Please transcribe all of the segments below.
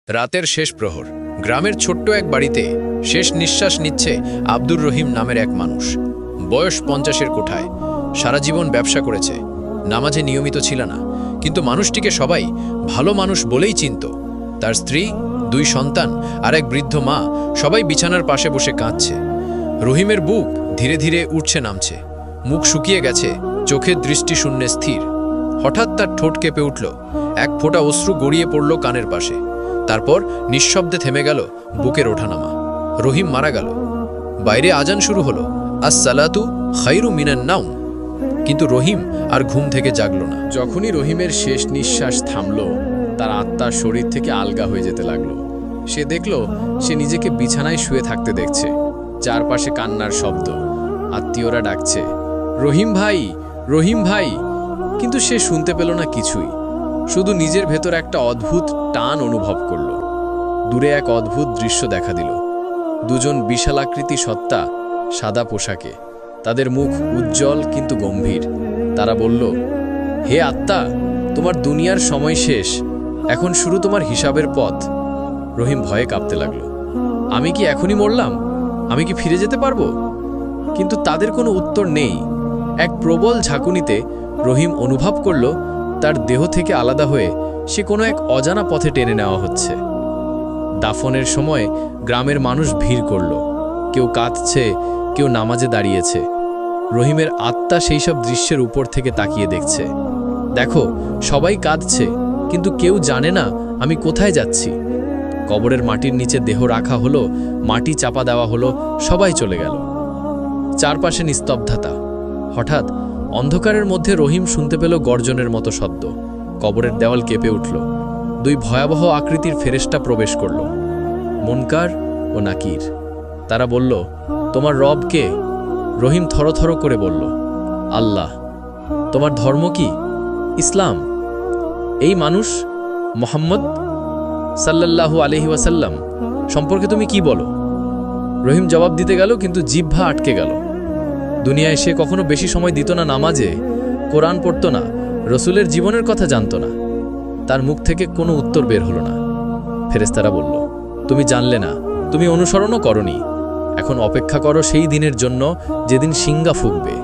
রাতের শেষ প্রহর গ্রামের ছোট্ট এক বাড়িতে শেষ নিঃশ্বাস নিচ্ছে আব্দুর রহিম নামের এক মানুষ। বয়স 50-এর কোঠায়, সারা জীবন ব্যবসা করেছে, নামাজে নিয়মিত ছিল না, কিন্তু মানুষটিকে সবাই ভালো মানুষ বলেই চিনত। তার স্ত্রী, 2 সন্তান আর এক বৃদ্ধ মা সবাই বিছানার পাশে বসে কাঁদছে। রহিমের বুক ধীরে ধীরে উঠছে নামছে, মুখ শুকিয়ে গেছে, চোখের দৃষ্টি শূন্যে স্থির। হঠাৎ তার ঠোঁট কেঁপে উঠল, এক ফোঁটা অশ্রু গড়িয়ে পড়ল কানের পাশে। তারপর নিঃশব্দে থেমে গেল বুকের ওঠানামা। রহিম মারা গেল। বাইরে আজান শুরু হলো, আসসালাতু খায়রু মিনান নাওম। কিন্তু রহিম আর ঘুম থেকে জাগল না। যখনই রহিমের শেষ নিঃশ্বাস থামল, তার আত্মার শরীর থেকে আলগা হয়ে যেতে লাগলো। সে দেখল সে নিজেকে বিছানায় শুয়ে থাকতে দেখছে। চারপাশে কান্নার শব্দ, আত্মীয়রা ডাকছে, রহিম ভাই, রহিম ভাই। কিন্তু সে শুনতে পেল না কিছুই, শুধু নিজের ভেতর একটা অদ্ভুত টান অনুভব করল। দূরে এক অদ্ভুত দৃশ্য দেখা দিল। 2 বিশালাকৃতি সত্তা, সাদা পোশাকে, তাদের মুখ উজ্জ্বল কিন্তু গম্ভীর। তারা বলল, হে আত্মা, তোমার দুনিয়ার সময় শেষ, এখন শুরু তোমার হিসাবের পথ। রহিম ভয়ে কাঁপতে লাগল। আমি কি এখনই মরলাম? আমি কি ফিরে যেতে পারবো? কিন্তু তাদের কোনো উত্তর নেই। এক প্রবল ঝাঁকুনিতে রহিম অনুভব করল তার দেহ থেকে আলাদা হয়ে সে কোনো এক অজানা পথে টেনে নেওয়া হচ্ছে। দাফনের সময় গ্রামের মানুষ ভিড় করল, কেউ কাঁদছে, কেউ নামাজে দাঁড়িয়েছে। রহিমের আত্মা সেই সব দৃশ্যের উপর থেকে তাকিয়ে দেখছে। দেখো, সবাই কাঁদছে, কিন্তু কেউ জানে না আমি কোথায় যাচ্ছি। কবরের মাটির নিচে দেহ রাখা হলো, মাটি চাপা দেওয়া হলো, সবাই চলে গেল। চারপাশে নিস্তব্ধতা। হঠাৎ অন্ধকারের মধ্যে রহিম শুনতে পেল গর্জনের মতো শব্দ। কবরের দেওয়াল কেঁপে উঠল। 2 ভয়াবহ আকৃতির ফেরেশতা প্রবেশ করল, মুনকার ও নাকির। তারা বলল, তোমার রব কে? রহিম থরথর করে বলল, আল্লাহ। তোমার ধর্ম কি? ইসলাম। এই মানুষ মুহাম্মদ সাল্লাল্লাহু আলাইহি ওয়াসাল্লাম সম্পর্কে তুমি কি বলো? রহিম জবাব দিতে গেল, কিন্তু জিহ্বা আটকে গেল। দুনিয়ায় সে কখনো বেশি সময় দিত না নামাজে, কোরআন পড়ত না, রসুলের জীবনের কথা জানত না। তার মুখ থেকে কোনো উত্তর বের হলো না। ফেরেশতারা বলল, তুমি জানলে না, তুমি অনুসরণও করনি। এখন অপেক্ষা করো সেই দিনের জন্য যেদিন শিঙ্গা ফুঁকবে।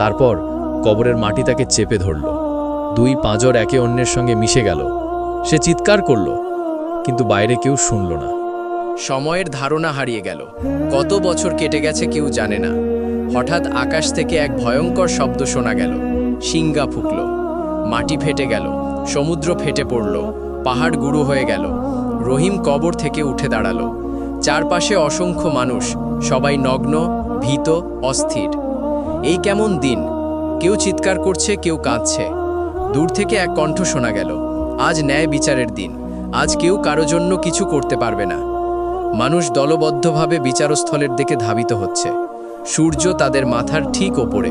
তারপর কবরের মাটি তাকে চেপে ধরল। 2 পাঁজর একে অন্যের সঙ্গে মিশে গেল। সে চিৎকার করল, কিন্তু বাইরে কেউ শুনল না। সময়ের ধারণা হারিয়ে গেল। কত বছর কেটে গেছে কেউ জানে না। হঠাৎ আকাশ থেকে এক ভয়ঙ্কর শব্দ শোনা গেল। শিঙ্গা ফুঁকল, মাটি ফেটে গেল, সমুদ্র ফেটে পড়ল, পাহাড় গুঁড়ো হয়ে গেল। রহিম কবর থেকে উঠে দাঁড়ালো। চারপাশে অসংখ্য মানুষ, সবাই নগ্ন, ভীত, অস্থির। এই কেমন দিন? কেউ চিৎকার করছে, কেউ কাঁদছে। দূর থেকে এক কণ্ঠ শোনা গেল, আজ ন্যায় বিচারের দিন, আজ কেউ কারো জন্য কিছু করতে পারবে না। মানুষ দলবদ্ধভাবে বিচারস্থলের দিকে ধাবিত হচ্ছে। সূর্য তাদের মাথার ঠিক ওপরে,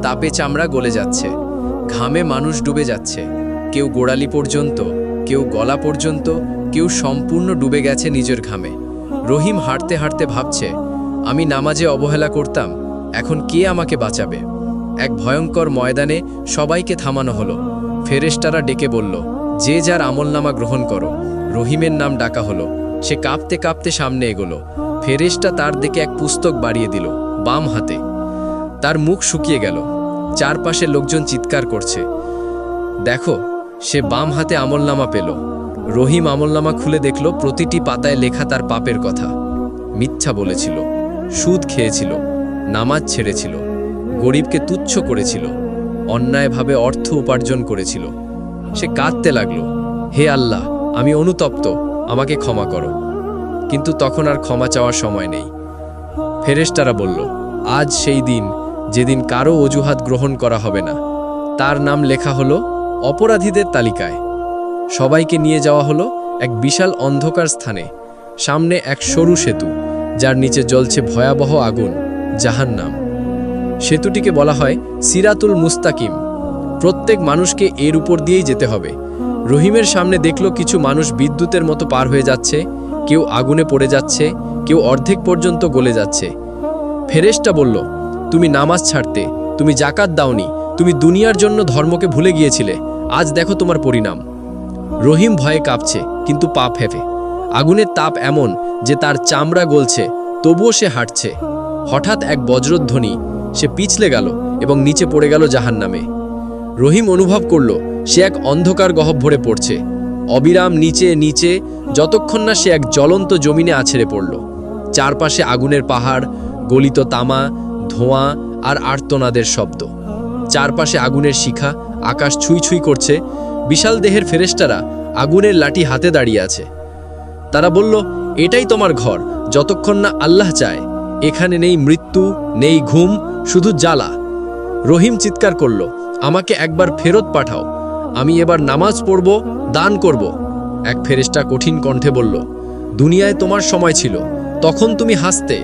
তাপে চামড়া গলে যাচ্ছে, ঘামে মানুষ ডুবে যাচ্ছে। কেউ গোড়ালি পর্যন্ত, কেউ গলা পর্যন্ত, কেউ সম্পূর্ণ ডুবে গেছে নিজের ঘামে। রহিম হাঁটতে হাঁটতে ভাবছে, আমি নামাজে অবহেলা করতাম, এখন কে আমাকে বাঁচাবে? এক ভয়ঙ্কর ময়দানে সবাইকে থামানো হলো। ফেরেশতারা ডেকে বলল, যে যার আমলনামা গ্রহণ করো। রহিমের নাম ডাকা হলো। সে কাঁপতে কাঁপতে সামনে এগোলো। ফেরেশতা তার দিকে এক পুস্তক বাড়িয়ে দিল, বাম হাতে। তার মুখ শুকিয়ে গেল। চারপাশে লোকজন চিৎকার করছে, দেখো, সে বাম হাতে আমলনামা পেল। রহিম আমলনামা খুলে দেখল, প্রতিটি পাতায় লেখা তার পাপের কথা। মিথ্যা বলেছিল, সুদ খেয়েছিল, নামাজ ছেড়েছিল, গরিবকে তুচ্ছ করেছিল, অন্যায়ভাবে অর্থ উপার্জন করেছিল। সে কাঁদতে লাগল, হে আল্লাহ, আমি অনুতপ্ত, আমাকে ক্ষমা করো। কিন্তু তখন আর ক্ষমা চাওয়ার সময় নেই। ফেরেশতারা বলল, আজ সেই দিন যেদিন কারো অজুহাত গ্রহণ করা হবে না। তার নাম লেখা হলো অপরাধীদের তালিকায়। সবাইকে নিয়ে যাওয়া হলো এক বিশাল অন্ধকার স্থানে। সামনে এক সরু সেতু, যার নিচে জ্বলছে ভয়াবহ আগুন, জাহান্নাম। সেতুটিকে বলা হয় সিরাতুল মুস্তাকিম। প্রত্যেক মানুষকে এর উপর দিয়েই যেতে হবে। রহিমের সামনে দেখল কিছু মানুষ বিদ্যুতের মতো পার হয়ে যাচ্ছে, কেউ আগুনে পড়ে যাচ্ছে, কেউ অর্ধেক পর্যন্ত গলে যাচ্ছে। ফেরেশতা বলল, তুমি নামাজ ছাড়তে, তুমি জাকাত দাওনি, তুমি দুনিয়ার জন্য ধর্মকে ভুলে গিয়েছিলে, আজ দেখো তোমার পরিণাম। রহিম ভয়ে কাঁপছে, কিন্তু পা ফেঁপে। আগুনের তাপ এমন যে তার চামড়া গলছে, তবুও সে হাঁটছে। হঠাৎ এক বজ্রধ্বনি, সে পিছলে গেল এবং নিচে পড়ে গেল জাহান্নামে। রহিম অনুভব করল সে এক অন্ধকার গহ্বরে পড়ছে, অবিরাম নিচে নিচে, যতক্ষণ না সে এক জ্বলন্ত জমিনে আছড়ে পড়ল। চারপাশে আগুনের পাহাড়, গলিত তামা, ধোঁয়া আর আর্তনাদের শব্দ। চারপাশে আগুনের শিখা, আকাশ ছুঁই ছুঁই করছে। বিশাল দেহের ফেরেশতারা আগুনের লাঠি হাতে দাঁড়িয়ে আছে। তারা বলল, এটাই তোমার ঘর, যতক্ষণ না আল্লাহ চায়। এখানে নেই মৃত্যু, নেই ঘুম, শুধু জ্বালা। রহিম চিৎকার করল, আমাকে একবার ফেরত পাঠাও, আমি এবার নামাজ পড়ব, দান করব। এক ফেরেশতা কঠিন কণ্ঠে বলল, দুনিয়ায় তোমার সময় ছিল, তখন তুমি হাসতে,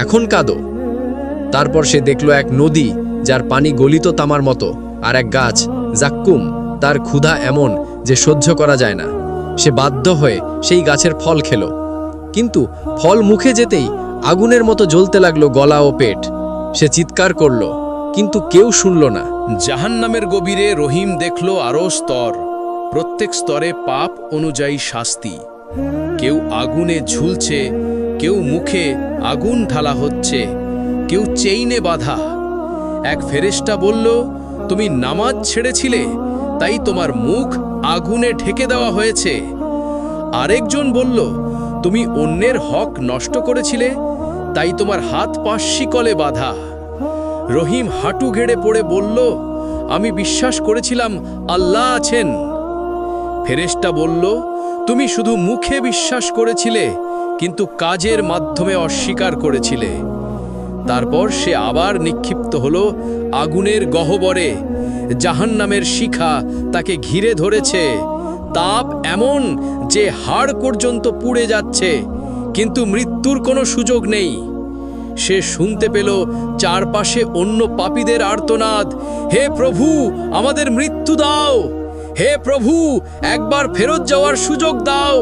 এখন কাঁদো। তারপর সে দেখল এক নদী, যার পানি গলিত তামার মতো, আর এক গাছ, জাক্কুম, তার ক্ষুধা এমন যে সহ্য করা যায় না। সে বাধ্য হয়ে সেই গাছের ফল খেল, কিন্তু ফল মুখে যেতেই আগুনের মতো জ্বলতে লাগলো গলা ও পেট। সে চিৎকার করল, কিন্তু কেউ শুনল না। জাহান্নামের গভীরে রহিম দেখল আরও স্তর, প্রত্যেক স্তরে পাপ অনুযায়ী শাস্তি। কেউ আগুনে ঝুলছে, কেউ মুখে আগুন ঢালা হচ্ছে, কেউ চেইনে বাঁধা। এক ফেরেশতা বলল, তুমি নামাজ ছেড়েছিলে, তাই তোমার মুখ আগুনে ঢেকে দেওয়া হয়েছে। আরেকজন বলল, তুমি অন্যের হক নষ্ট করেছিলে, তাই তোমার হাত পা শিকলে বাঁধা। রহিম হাঁটু গেড়ে পড়ে বলল, আমি বিশ্বাস করেছিলাম আল্লাহ আছেন। ফেরেশতা বলল, তুমি শুধু মুখে বিশ্বাস করেছিলে, কিন্তু কাজের মাধ্যমে অস্বীকার করেছিলে। তারপর সে আবার নিক্ষিপ্ত হলো আগুনের গহ্বরে। জাহান্নামের শিখা তাকে ঘিরে ধরেছে, তাপ এমন যে হাড় পর্যন্ত পুড়ে যাচ্ছে, কিন্তু মৃত্যুর কোনো সুযোগ নেই। সে শুনতে পেল চারপাশে অন্য পাপীদের আর্তনাদ, হে প্রভু, আমাদের মৃত্যু দাও, হে প্রভু, একবার ফেরত যাওয়ার সুযোগ দাও।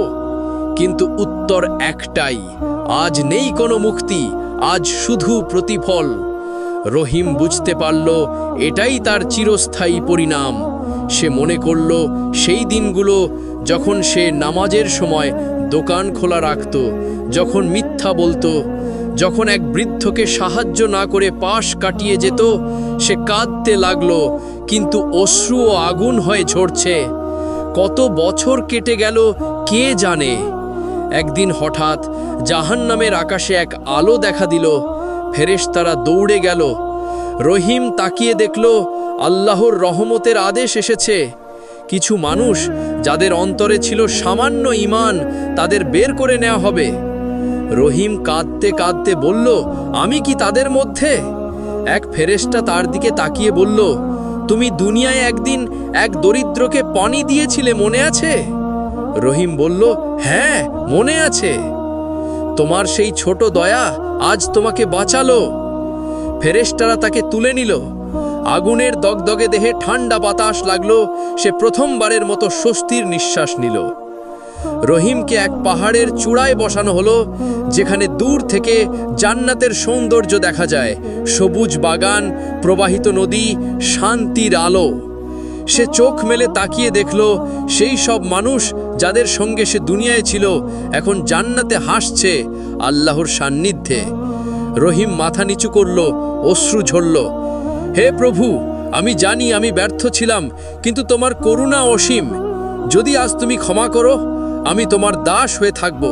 কিন্তু উত্তর একটাই, আজ নেই কোনো মুক্তি, আজ শুধু প্রতিফল। রহিম বুঝতে পারল এটাই তার চিরস্থায়ী পরিণাম। সে মনে করল সেই দিনগুলো যখন সে নামাজের সময় দোকান খোলা রাখত, যখন মিথ্যা বলতো, যখন এক বৃদ্ধকে সাহায্য না করে পাশ কাটিয়ে যেত। সে কাঁদতে লাগলো, কিন্তু অশ্রু ও আগুন হয়ে ঝরছে। কত বছর কেটে গেল কে জানে। একদিন হঠাৎ জাহান্নামের আকাশে এক আলো দেখা দিল। ফেরেশতারা দৌড়ে গেল। রহিম তাকিয়ে দেখল আল্লাহর রহমতের আদেশ এসেছে। কিছু মানুষ যাদের অন্তরে ছিল সামান্য ঈমান, তাদের বের করে নেওয়া হবে। রহিম কাঁদতে কাঁদতে বলল, আমি কি তাদের মধ্যে? এক ফেরেশতা তার দিকে তাকিয়ে বলল, তুমি দুনিয়ায় একদিন এক দরিদ্রকে পানি দিয়েছিলে, মনে আছে? রহিম বলল, হ্যাঁ, মনে আছে। তোমার সেই ছোট দয়া আজ তোমাকে বাঁচালো। ফেরেশতারা তাকে তুলে নিল। আগুনের দগদগে দেহে ঠান্ডা বাতাস লাগলো। সে প্রথমবারের মতো স্বস্তির নিঃশ্বাস নিল। রহিমকে এক পাহাড়ের চূড়ায় বসানো হলো, যেখানে দূর থেকে জান্নাতের সৌন্দর্য দেখা যায়, সবুজ বাগান, প্রবাহিত নদী, শান্তির আলো। সে চোখ মেলে তাকিয়ে দেখল সেই সব মানুষ যাদের সঙ্গে সে দুনিয়ায় ছিল, এখন জান্নাতে হাসছে আল্লাহর সান্নিধ্যে। রহিম মাথা নিচু করল, অশ্রু ঝরল। হে প্রভু, আমি জানি আমি ব্যর্থ ছিলাম, কিন্তু তোমার করুণা অসীম। যদি আজ তুমি ক্ষমা করো, আমি তোমার দাস হয়ে থাকব।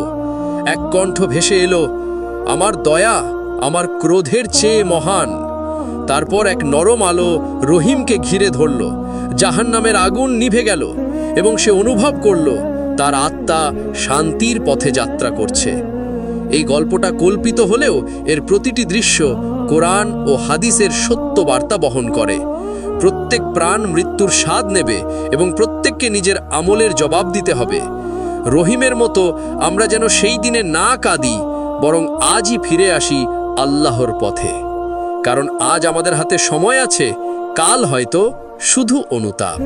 এক কণ্ঠ ভেসে এলো, আমার দয়া আমার ক্রোধের চেয়ে মহান। তারপর এক নরম আলো রহিমকে ঘিরে ধরল। জাহান্নামের আগুন নিভে গেল এবং সে অনুভব করল তার আত্মা শান্তির পথে যাত্রা করছে। এই গল্পটা কল্পিত হলেও এর প্রতিটি দৃশ্য কোরআন ও হাদিসের সত্য বার্তা বহন করে। প্রত্যেক প্রাণ মৃত্যুর স্বাদ নেবে এবং প্রত্যেককে নিজের আমলের জবাব দিতে হবে। রহিমের মতো আমরা যেন সেই দিনে না কাঁদি, বরং আজই ফিরে আসি আল্লাহর পথে। কারণ আজ আমাদের হাতে সময় আছে, কাল হয়তো শুধু অনুতাপ।